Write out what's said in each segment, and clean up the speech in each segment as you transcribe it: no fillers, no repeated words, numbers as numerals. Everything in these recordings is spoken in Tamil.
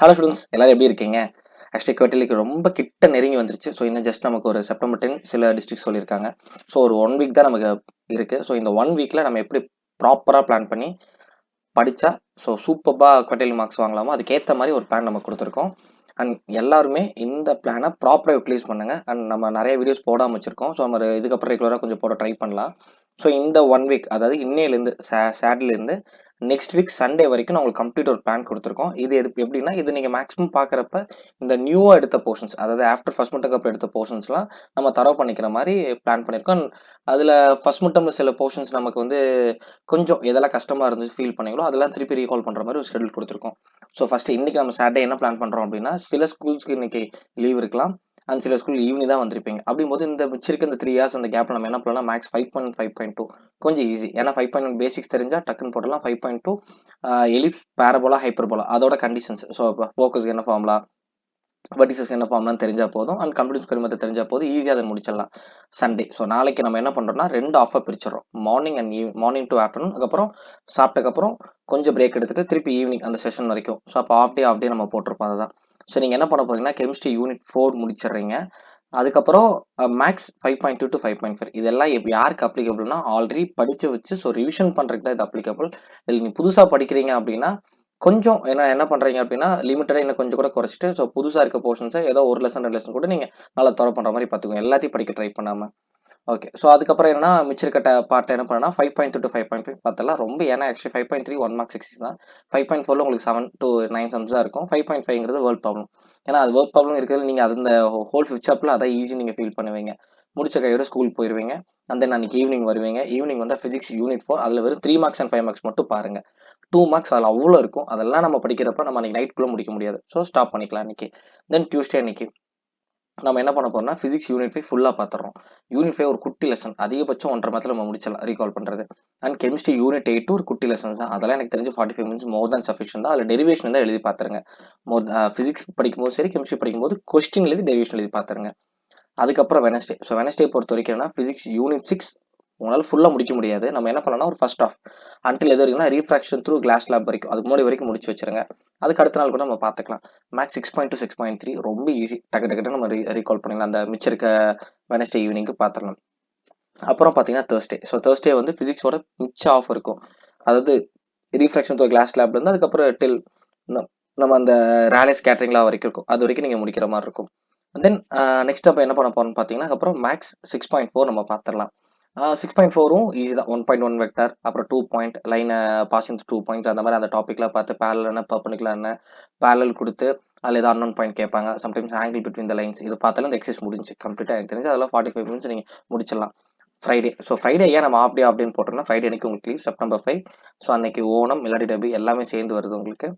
ஹலோ ஸ்டூடெண்ட்ஸ், எல்லாரும் எப்படி இருக்கீங்க? ஆக்சுவலி குவார்டர்லிக்கு ரொம்ப கிட்ட நெருங்கி வந்துருச்சு. ஸோ இன்னும் ஜஸ்ட் நமக்கு ஒரு செப்டம்பர் 10 சில டிஸ்ட்ரிக்ட் சொல்லியிருக்காங்க. ஸோ ஒரு 1 வீக் தான் நமக்கு இருக்கு. ஸோ இந்த 1 வீக்ல நம்ம எப்படி ப்ராப்பராக பிளான் பண்ணி படித்தா ஸோ சூப்பராக குவார்டர்லி மார்க்ஸ் வாங்கலாமோ அதுக்கேற்ற மாதிரி ஒரு பிளான் நம்ம கொடுத்துருக்கோம். அண்ட் எல்லாருமே இந்த பிளானை ப்ராப்பராக யூட்டிலைஸ் பண்ணுங்க. அண்ட் நம்ம நிறைய வீடியோஸ் போடாமல் வச்சிருக்கோம். ஸோ நம்ம இதுக்கப்புறம் ரெகுலராக கொஞ்சம் போட ட்ரை பண்ணலாம். ஸோ இந்த 1 வீக், அதாவது இன்னையிலேருந்து சாட்டர்லேருந்து நெக்ஸ்ட் வீக் சண்டே வரைக்கும் நான் உங்களுக்கு கம்ப்ளீட் ஒரு பிளான் கொடுத்துருக்கோம். இது எப்படின்னா, இது நீங்கள் மேக்ஸிமம் பார்க்குறப்ப இந்த நியூவாக எடுத்த போர்ஷன்ஸ், அதாவது ஆஃப்டர் ஃபர்ஸ்ட் மிட்டம்க்கு அப்புறம் எடுத்த போர்ஷன்ஸ்லாம் நம்ம தரவு பண்ணிக்கிற மாதிரி பிளான் பண்ணியிருக்கோம். அதில் ஃபர்ஸ்ட் மிட்டம்ல சில போர்ஷன்ஸ் நமக்கு வந்து கொஞ்சம் எதெல்லாம் கஷ்டமாக இருந்துச்சு ஃபீல் பண்ணீங்களோ அதெல்லாம் திருப்பி ரீகால் பண்ணுற மாதிரி ஒரு ஷெடியூல் கொடுத்துருக்கோம். ஸோ ஃபர்ஸ்ட் இன்னைக்கு நம்ம சாட்டர்டே என்ன பிளான் பண்ணுறோம் அப்படின்னா, சில ஸ்கூல்ஸ்க்கு இன்னைக்கு லீவ் இருக்கலாம் அண்ட் சில ஸ்கூல் ஈவினிங் தான் வந்திருப்பீங்க. அப்படிங்கும்போது இந்த மிச்சிருக்க இந்த 3 இயர்ஸ் அந்த கேப்ல நம்ம என்ன பண்ணலாம், மேக்ஸ் 5.5.2 கொஞ்சம் ஈஸி. ஏன்னா 5.1 பேசிக்ஸ் தெரிஞ்சா டக்குன்னு போடலாம். 5.2 எலிப்ஸ், பேரபோலா, ஹைப்பர்போலா அதோட கண்டிஷன்ஸ். ஸோ இப்போ ஃபோக்கஸ்க்கு என்ன ஃபார்முலா, வெர்டிசஸ் என்ன ஃபார்ம்லாம் தெரிஞ்சா போதும். அண்ட் கம்ப்ளீட் ஸ்கொயர் மெத்தட் தெரிஞ்சா போதும், ஈஸியாக அதை முடிச்சிடலாம் சண்டே. ஸோ நாளைக்கு நம்ம என்ன பண்ணுறோம்னா 2 ஆஃபாக பிரிச்சிடறோம். Morning to afternoon. அதுக்கப்புறம் சாப்பிட்டக்கப்புறம் கொஞ்சம் பிரேக் எடுத்துட்டு திருப்பி ஈவினிங் அந்த செஷன் வரைக்கும். ஸோ அப்போ ஆஃப் டே நம்ம போட்டிருப்போம். அதுதான். ஸோ நீங்கள் என்ன பண்ண போறீங்கன்னா, கெமிஸ்ட்ரி யூனிட் 4 முடிச்சிடுறீங்க. அதுக்கப்புறம் மேக்ஸ் 5.2 to 5.5 இதெல்லாம் யாருக்கு அப்ளிகபிள்னா, ஆல்ரெடி படிச்சு வச்சு ஸோ ரிவிஷன் பண்ணுறதுக்கு தான் இது அப்ளிகபிள். இதில் நீங்கள் புதுசாக படிக்கிறீங்க அப்படின்னா கொஞ்சம் என்ன பண்றீங்க அப்படின்னா, லிமிட்டடா இன்னும் கொஞ்சம் கூட குறைச்சிட்டு ஸோ புதுசா இருக்க போர்ஷன்ஸை ஏதோ ஒரு லெசன் 2 லெசன் கூட நீங்க நல்லா தர பண்ற மாதிரி பார்த்துக்கோங்க. எல்லாத்தையும் படிக்க ட்ரை பண்ணாம. ஓகே. ஸோ அதுக்கப்புறம் என்னன்னா, மிச்சம் இருக்க பார்ட்ல என்ன பண்ணனா 5.2 to 5.5 பார்த்தலாம். ரொம்ப ஏன்னா ஆக்சுவலி 5.3 1 மார்க் எக்ஸைஸ் தான். 5.4ல உங்களுக்கு 7 to 9 சம்ஸ் தான் இருக்கும். 5.5ங்கிறது வேர்ட் ப்ராப்ளம். ஏன்னா அது வேர்ட் ப்ராப்ளம் இருக்கிறது நீங்க அது இந்த ஹோல் 5th சாப்டர்ல அதான் ஈஸி நீங்க ஃபீல் பண்ணுவீங்க. முடிச்ச கையோட ஸ்கூல் போயிருவீங்க. அண்ட் தென் அன்னைக்கு ஈவினிங் வருவீங்க. ஈவினிங் வந்து பிசிக்ஸ் யூனிட் 4 அதுல வெறும் 3 மார்க்ஸ் அண்ட் 5 மார்க்ஸ் மட்டும் பாருங்க. 2 மார்க்ஸ் அதில் அவ்வளோ இருக்கும். அதெல்லாம் நம்ம படிக்கிறப்ப நம்ம அன்னைக்கு நைட்குள்ளே முடிக்க முடியாது. ஸோ ஸ்டாப் பண்ணிக்கலாம் இன்னைக்கு. தென் டியூஸ்டே அன்னைக்கு நம்ம என்ன பண்ண போறோம்னா, பிசிக்ஸ் யூனிட் 5 ஃபுல்லாக பார்த்துறோம். யூனிட் 5 ஒரு குட்டி லெசன், அதிகபட்சம் 1.5 மணி நேரத்தில் நம்ம முடிச்சிடலாம் ரீகால் பண்ணுறது. அண்ட் கெமிஸ்ட்ரி யூனிட் 8 ஒரு குட்டி லெசன்ஸ் தான். அதெல்லாம் எனக்கு தெரிஞ்சு 45 மினிட்ஸ் மோர் தான் சஃபிஷியன் தான். அதில் டெரிவேஷன் தான் எழுதி பார்த்துருங்க. பிசிக்ஸ் படிக்கும்போது சரி, கெமிஸ்ட்ரி படிக்கும்போது கொஸ்டின் எழுதி டெரிவேஷன் எழுதி பார்த்துருங்க. அதுக்கப்புறம் வெனஸ்டே. ஸோ வெனஸ்டே பொறுத்த வரைக்கும் என்ன, பிசிக்ஸ் யூனிட் 6 உங்களால் ஃபுல்லாக முடிக்க முடியாது. நம்ம என்ன பண்ணலாம், ஒரு ஃபர்ஸ்ட் ஆஃப் அன்டில் எது வரைக்கும்னா ரீஃப்ராக்ஷன் த்ரூ கிளாஸ் லேப் வரைக்கும், அதுக்கு முன்னாடி வரைக்கும் முடிச்சு வச்சிருங்க. அதுக்கு அடுத்த நாள் கூட நம்ம பார்த்துக்கலாம். மேக்ஸ் 6.2 6.3 ரொம்ப ஈஸி. டக்கு நம்ம ரீகால் பண்ணிடலாம். அந்த மிச்சம் இருக்க வெனஸ்டே ஈவினிங்க்கு பார்த்துடலாம். அப்புறம் பார்த்தீங்கன்னா தேர்ஸ்டே. ஸோ தேர்ஸ்டே வந்து பிசிக்ஸோட மிச்சம் ஆஃப் இருக்கும். அதாவது ரீஃப்ராக்ஷன் த்ரூ கிளாஸ் லேப்ல இருந்து அதுக்கப்புறம் டில் நம்ம அந்த ரேலிஸ் கேட்டரிங்லாம் வரைக்கும் இருக்கும். அது வரைக்கும் நீங்கள் முடிக்கிற மாதிரி இருக்கும். தென் நெக்ஸ்ட் அப்போ என்ன பண்ண போறோம்னு பார்த்தீங்கன்னா, அப்புறம் மேக்ஸ் 6.4 நம்ம பார்த்துடலாம். 6.4ம் ஈஸி தான். 1.1 வெக்டர், அப்புறம் 2 பாயிண்ட் லைனை பாசிங் 2 பாயிண்ட்ஸ் அந்த மாதிரி அந்த டாப்பிக்லாம் பார்த்து பேரல் என்ன பர்பண்டிகுலர் என்ன பேரல் கொடுத்து அதில் ஏதாவது அன்னோன் பாயிண்ட் கேட்பாங்க. Sometimes angle between the lines இது பார்த்தாலும் இந்த எக்ஸசைஸ் முடிஞ்சு கம்ப்ளீட்டாக எனக்கு தெரிஞ்சு அதெல்லாம் 45 மினிட்ஸ் நீங்கள் முடிச்சிடலாம். ஃப்ரைடே. ஸோ ஃப்ரைடே ஏன் நம்ம ஆஃப் டே அப்படின்னு போட்டோம்னா, ஃப்ரைடே அன்னைக்கு உங்களுக்கு லீவ் செப்டம்பர் 5. ஸோ அன்னைக்கு ஓணம் மிலாடி டபி எல்லாமே சேர்ந்து வருது உங்களுக்கு.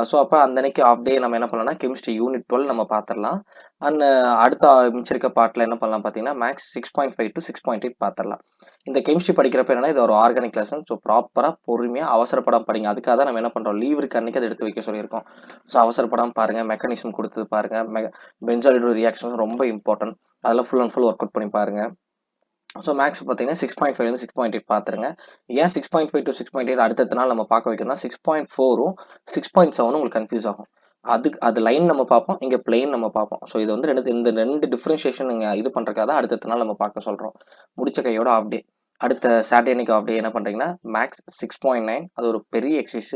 ஸோ அப்போ அந்த அன்னைக்கு ஆஃப் டே நம்ம என்ன பண்ணலாம்னா கெமிஸ்ட்ரி யூனிட் 12 நம்ம பார்த்துடலாம். அண்ட் அடுத்த மிச்சிருக்க பார்ட்டில் என்ன பண்ணலாம் பார்த்தீங்கன்னா, மேக்ஸ் 6.5 to 6.8 பார்த்துடலாம். இந்த கெமிஸ்ட்ரி படிக்கிறப்ப என்னன்னா, இது ஒரு ஆர்கானிக் லெசன். ஸோ ப்ராப்பராக பொறுமையாக அவசரப்படாம படிங்க. அதுக்காக தான் நம்ம என்ன பண்ணுறோம், லீவ் இருக்க அன்னைக்கு அதை எடுத்து வைக்க சொல்லியிருக்கோம். ஸோ அவசரப்படாமல் பாருங்க, மெக்கானிசம் கொடுத்து பாருங்க, பென்சாலிடோ ரியாக்ஷன் ரொம்ப இம்பார்ட்டன்ட். அதெல்லாம் full and full work out பண்ணி பாருங்க. ஸோ மேக்ஸ் பார்த்தீங்கன்னா 6.5 6.8 பார்த்துருங்க. ஏன் 6.5 to 6.8 அடுத்த நாள் நம்ம பார்க்க வைக்கணும்னா, 6.4ம் 6.7 உங்களுக்கு கன்ஃபியூஸ் ஆகும். அது லைன் நம்ம பார்ப்போம், இங்கே பிளெயின் நம்ம பார்ப்போம். ஸோ இது வந்து இந்த ரெண்டு டிஃப்ரென்ஷியேஷன் நீங்கள் இது பண்ணுறதுக்காக தான் அடுத்த நாள் நம்ம பார்க்க சொல்கிறோம். முடிச்ச கையோட ஆஃப் டே. அடுத்த சாட்டர்டே அன்னைக்கு ஆஃப் டே என்ன பண்ணுறீங்கன்னா, மேக்ஸ் 6.9 அது ஒரு பெரிய எக்ஸசைஸ்.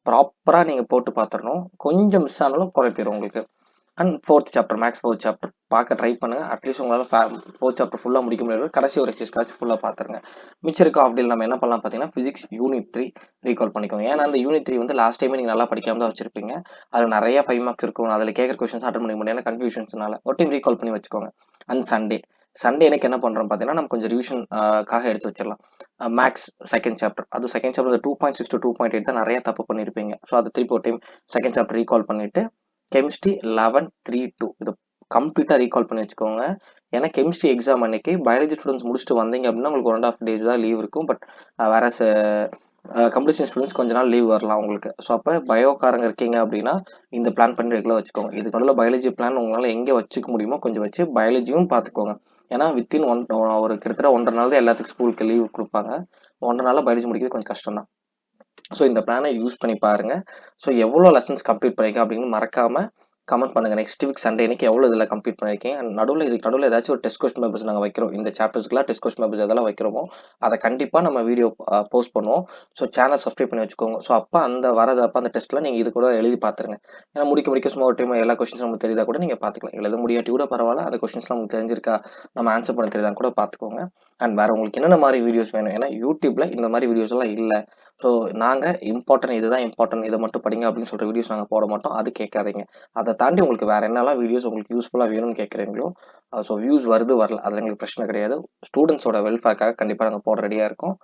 ப்ராப்பராக நீங்கள் போட்டு பார்த்துடணும். கொஞ்சம் மிஸ் ஆனாலும் குறைப்பிடும் உங்களுக்கு. And 4th chapter, maths 4th chapter பார்க்க ட்ரை பண்ணுங்க. அட்லீஸ்ட் உங்களால் 4th சாப்டர் ஃபுல்லாக முடிக்க முடியாது. கடைசி ஒரு எக்ஸசைஸ் ஃபுல்லாக பார்த்துருங்க. மிச்சம் இருக்க ஆஃப் டேல நம்ம என்ன பண்ணலாம் பார்த்தீங்கன்னா, பிசிக்ஸ் யூனிட் 3 ரீகால் பண்ணிக்கோங்க. ஏன்னா அந்த யூனிட் 3 வந்து லாஸ்ட் டைமே நீங்கள் நல்லா படிக்காம தான் வச்சிருப்பீங்க. அதில் நிறைய 5 மார்க்ஸ் இருக்கும். அதில் கேட்குற கொஸ்டின்ஸ் அட்டன் பண்ணிக்க முடியாது, கன்ஃபியூஷன்ஸ்னால ஒரு டைம் ரீகால் பண்ணி வச்சுக்கோங்க. அண்ட் சண்டே எனக்கு என்ன பண்ணுறோம் பார்த்தீங்கன்னா, நம்ம கொஞ்சம் ரிவிஷனுக்காக எடுத்து வச்சிடலாம். மேக்ஸ் செகண்ட் சாப்டர், அது செகண்ட் சாப்டர் 2.6 to 2.8 தான் நிறைய தப்பு பண்ணியிருப்பீங்க. ஸோ அதை திருப்பி ஒரு டைம் செகண்ட் சாப்டர் ரீகால் பண்ணிட்டு கெமிஸ்ட்ரி 11.3.2 இது கம்ப்ளீட்டாக ரீகால் பண்ணி வச்சுக்கோங்க. ஏன்னா கெமிஸ்ட்ரி எக்ஸாம் அன்னைக்கு பயாலஜி ஸ்டூடெண்ட்ஸ் முடிச்சுட்டு வந்தீங்க அப்படின்னா உங்களுக்கு 1.5 days தான் லீவ் இருக்கும். பட் வேற கம்ப்யூட்டர் ஸ்டூடெண்ட்ஸ் கொஞ்ச நாள் லீவ் வரலாம் உங்களுக்கு. ஸோ அப்போ பயோக்காரங்க இருக்கீங்க அப்படின்னா இந்த பிளான் பண்ணி ரெகுலராக வச்சுக்கோங்க. இதுக்கு நடுவில் பயாலஜி பிளான் உங்களால் எங்கே வச்சுக்க முடியுமோ கொஞ்சம் வச்சு பயாலஜியும் பார்த்துக்கோங்க. ஏன்னா வித்தின் ஒரு கிட்டத்தட்ட 1.5 நாள் தான் எல்லாத்துக்கும் ஸ்கூலுக்கு லீவ் கொடுப்பாங்க. 1.5 நாளில் பயாலஜி முடிக்கிறது கொஞ்சம் கஷ்டம் தான். ஸோ இந்த பிளானை யூஸ் பண்ணி பாருங்க. ஸோ எவ்வளோ லெசன்ஸ் கம்ப்ளீட் பண்ணியிருக்கேன் அப்படின்னு மறக்காம கமெண்ட் பண்ணுங்க. நெக்ஸ்ட் வீக் சண்டே அன்னைக்கு எவ்வளோ இதில் கம்ப்ளீட் பண்ணியிருக்கீங்க. இதுக்கு நடுவில் ஏதாச்சும் ஒரு டெஸ்ட் கொஸ்டின் பேப்பர்ஸ் நாங்கள் வைக்கிறோம். இந்த சாப்டர்ஸ்க்குலாம் டெஸ்ட் கொஸ்டின் பேப்பர்ஸ் எதெல்லாம் வைக்கிறோமோ அதை கண்டிப்பாக நம்ம வீடியோ போஸ்ட் பண்ணுவோம். ஸோ சேனல் சப்ஸ்கிரைப் பண்ணி வச்சுக்கோங்க. ஸோ அப்போ அந்த டெஸ்ட்டில் நீங்கள் இது கூட எழுதி பார்த்துருங்க. ஏன்னா முடிக்க சும்மா ஒரு டைம் எல்லா கொஸ்டின்ஸ் நமக்கு தெரியுதா கூட நீங்கள் பார்த்துக்கலாம். எழுத முடியாட்டி கூட பரவாயில்ல, அந்த கொஸ்டின்ஸ்லாம் நமக்கு தெரிஞ்சிருக்கா, நம்ம ஆன்சர் பண்ண தெரியுதான்னு கூட பார்த்துக்கோங்க. அண்ட் வேறு உங்களுக்கு என்னென்ன மாதிரி வீடியோஸ் வேணும், ஏன்னா யூடியூப்பில் இந்த மாதிரி வீடியோஸ் எல்லாம் இல்லை. ஸோ நாங்கள் இதுதான் இம்பார்ட்டன்ட், இதை மட்டும் படிங்க அப்படின்னு சொல்கிற வீடியோஸ் நாங்கள் போட மாட்டோம். அது கேட்காதீங்க. அதை தாண்டி உங்களுக்கு வேறு என்னெல்லாம் வீடியோஸ் உங்களுக்கு யூஸ்ஃபுல்லாக வேணும்னு கேட்குறீங்களோ, ஸோ வியூஸ் வருது வரல அதில் எங்களுக்கு பிரச்சனை கிடையாது. ஸ்டூடெண்ட்ஸோட வெல்ஃபேர்க்காக கண்டிப்பாக நாங்கள் போட ரெடியாக இருக்கோம்.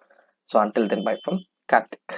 So until then by from Karthik.